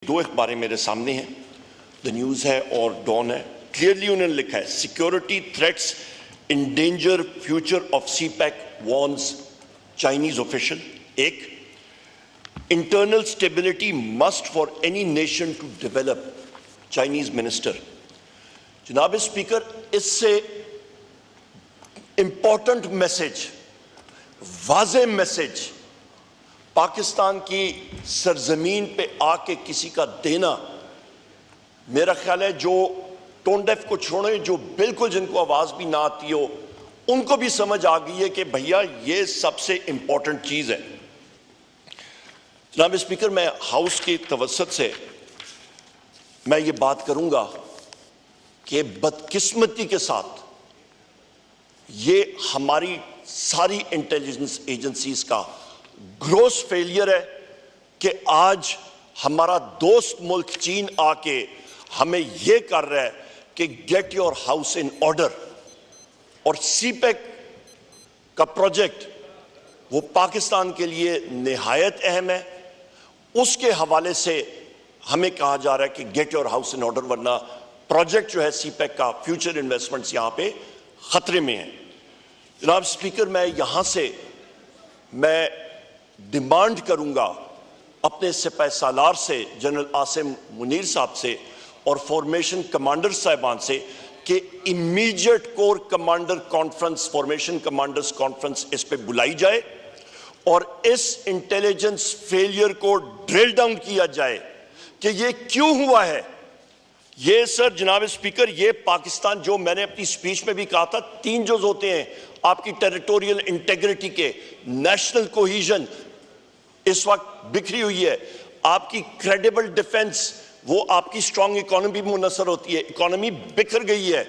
دو اخباریں میرے سامنے ہیں, دا نیوز ہے اور ڈان ہے. کلیئرلی انہوں نے لکھا ہے security threats endanger future of CPEC warns Chinese official. ایک, internal stability must for any nation to develop, Chinese minister. جناب اسپیکر, اس سے امپورٹنٹ میسج, واضح میسج پاکستان کی سرزمین پہ آ کے کسی کا دینا, میرا خیال ہے جو ٹون ڈیف کو چھوڑیں, جو بالکل جن کو آواز بھی نہ آتی ہو, ان کو بھی سمجھ آ گئی ہے کہ بھیا یہ سب سے امپورٹنٹ چیز ہے. جناب اسپیکر, میں ہاؤس کے توسط سے میں یہ بات کروں گا کہ بدقسمتی کے ساتھ یہ ہماری ساری انٹیلیجنس ایجنسیز کا گروس فیلئر ہے کہ آج ہمارا دوست ملک چین آ کے ہمیں یہ کر رہا ہے کہ get your house in order, اور سی پیک کا پروجیکٹ وہ پاکستان کے لیے نہایت اہم ہے. اس کے حوالے سے ہمیں کہا جا رہا ہے کہ get your house in order, ورنہ پروجیکٹ جو ہے سی پیک کا فیوچر انویسٹمنٹس یہاں پہ خطرے میں ہیں. جناب اسپیکر, میں یہاں سے میں ڈیمانڈ کروں گا اپنے سپہ سالار سے, جنرل عاصم منیر صاحب سے اور فارمیشن کمانڈر صاحبان سے کہ immediate corps commander conference, formation commanders conference اس پہ بلائی جائے اور اس انٹیلیجنس فیلئر کو ڈرل ڈاؤن کیا جائے کہ یہ کیوں ہوا ہے. یہ سر جناب اسپیکر, یہ پاکستان, جو میں نے اپنی سپیچ میں بھی کہا تھا, 3 جز ہوتے ہیں آپ کی ٹیریٹوریل انٹیگریٹی کے. نیشنل کوہیژن اس وقت بکھری ہوئی ہے, آپ کی کریڈیبل ڈیفنس, وہ آپ کی سٹرونگ اکانومی منحصر ہوتی ہے, اکانومی بکھر گئی ہے.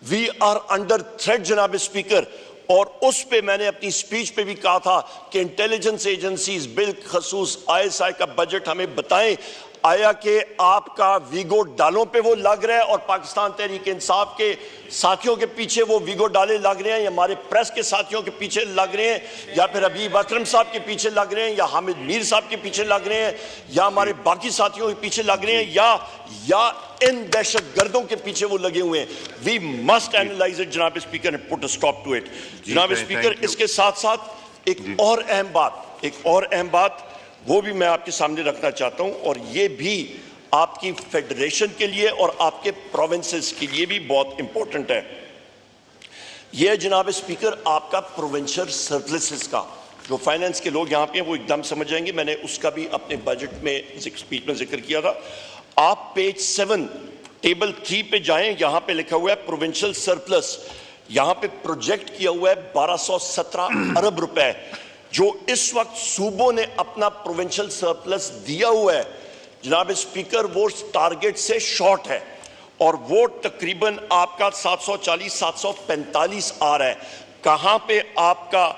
وی آر انڈر تھریٹ جناب اسپیکر, اور اس پہ میں نے اپنی سپیچ پہ بھی کہا تھا کہ انٹیلیجنس ایجنسیز بالخصوص ISI کا بجٹ ہمیں بتائیں, آیا کہ آپ کا ویگو ڈالوں پہ وہ لگ رہا ہے اور پاکستان تحریک انصاف کے ساتھیوں کے پیچھے وہ ویگو ڈالے لگ رہے ہیں, یا ہمارے پریس کے ساتھیوں کے پیچھے لگ رہے ہیں, یا پھر حبیب اکرم صاحب کے پیچھے لگ رہے ہیں, یا حامد میر صاحب کے پیچھے لگ رہے ہیں, یا ہمارے باقی ساتھیوں کے پیچھے لگ رہے ہیں, یا ان دہشت گردوں کے پیچھے وہ لگے ہوئے ہیں. وی مسٹ اینالائز اٹ جناب speaker and put a stop to it. جناب اسپیکر, اس کے ساتھ ساتھ ایک اور اہم بات وہ بھی میں آپ کے سامنے رکھنا چاہتا ہوں, اور یہ بھی آپ کی فیڈریشن کے لیے اور آپ کے پروونسز کے لیے بھی بہت امپورٹنٹ ہے. یہ جناب اسپیکر آپ کا پروونشل سرپلسز کا, جو فائننس کے لوگ یہاں پہ ہیں وہ ایک دم سمجھ جائیں گے, میں نے اس کا بھی اپنے بجٹ میں سپیچ میں ذکر کیا تھا. آپ پیج 7 ٹیبل 3 پہ جائیں, یہاں پہ لکھا ہوا ہے پروونشل سرپلس, یہاں پہ پروجیکٹ کیا ہوا ہے 1217 ارب روپے, جو اس وقت صوبوں نے اپنا پروونشل سرپلس دیا ہوا ہے. جناب اسپیکر, وہ ٹارگٹ سے شارٹ ہے اور وہ تقریباً آپ کا 740-745 آ رہا ہے. کہاں پہ آپ کا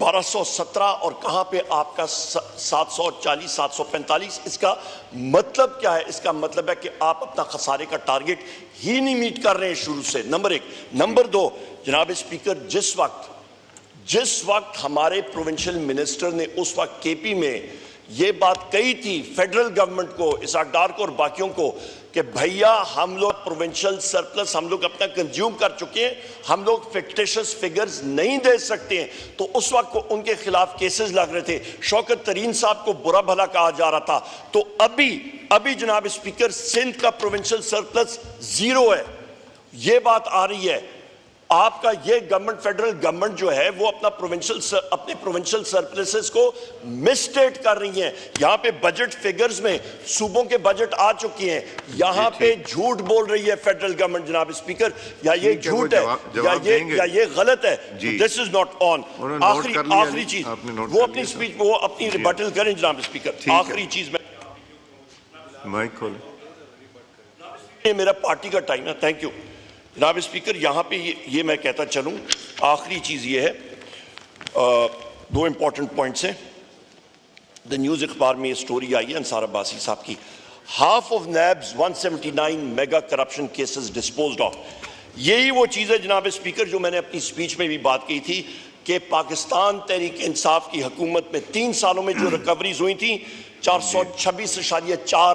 1217 اور کہاں پہ آپ کا 740-745؟ اس کا مطلب کیا ہے؟ اس کا مطلب ہے کہ آپ اپنا خسارے کا ٹارگٹ ہی نہیں میٹ کر رہے ہیں شروع سے, نمبر 1. نمبر 2, جناب اسپیکر, جس وقت ہمارے پروونشل منسٹر نے اس وقت کے پی میں یہ بات کہی تھی فیڈرل گورنمنٹ کو, اسحاق ڈار کو اور باقیوں کو, کہ بھیا ہم لوگ پروونشل سرپلس ہم لوگ اپنا کنزیوم کر چکے ہیں, ہم لوگ فکٹیشس فگرز نہیں دے سکتے ہیں, تو اس وقت کو ان کے خلاف کیسز لگ رہے تھے. شوکت ترین صاحب کو برا بھلا کہا جا رہا تھا. تو ابھی جناب اسپیکر, سندھ کا پروونشل سرپلس 0 ہے. یہ بات آ رہی ہے آپ کا یہ گورنمنٹ, فیڈرل گورنمنٹ جو ہے وہ اپنے پروونشل سرپلسز کو مسٹیٹ کر رہی ہیں. یہاں پہ بجٹ فگرز میں صوبوں کے بجٹ آ چکے ہیں, یہاں پہ جھوٹ بول رہی ہے فیڈرل گورنمنٹ جناب اسپیکر, یا یہ جھوٹ ہے یا یہ غلط ہے. دس از ناٹ آن. آخری چیز, وہ اپنی سپیچ وہ اپنی ریبٹل کریں جناب اسپیکر. آخری چیز میں میرا پارٹی کا ٹائم ہے, تھینک یو جناب اسپیکر. یہاں پہ یہ میں کہتا چلوں, آخری چیز یہ ہے, 2 امپورٹنٹ پوائنٹس ہیں. دا نیوز اخبار میں یہ سٹوری آئی ہے انصار عباسی صاحب کی, half of NAB's 179 mega corruption cases disposed of. یہی وہ چیز ہے جناب اسپیکر جو میں نے اپنی سپیچ میں بھی بات کی تھی کہ پاکستان تحریک انصاف کی حکومت میں 3 سالوں میں جو ریکوریز ہوئی تھیں, 426.4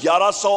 1100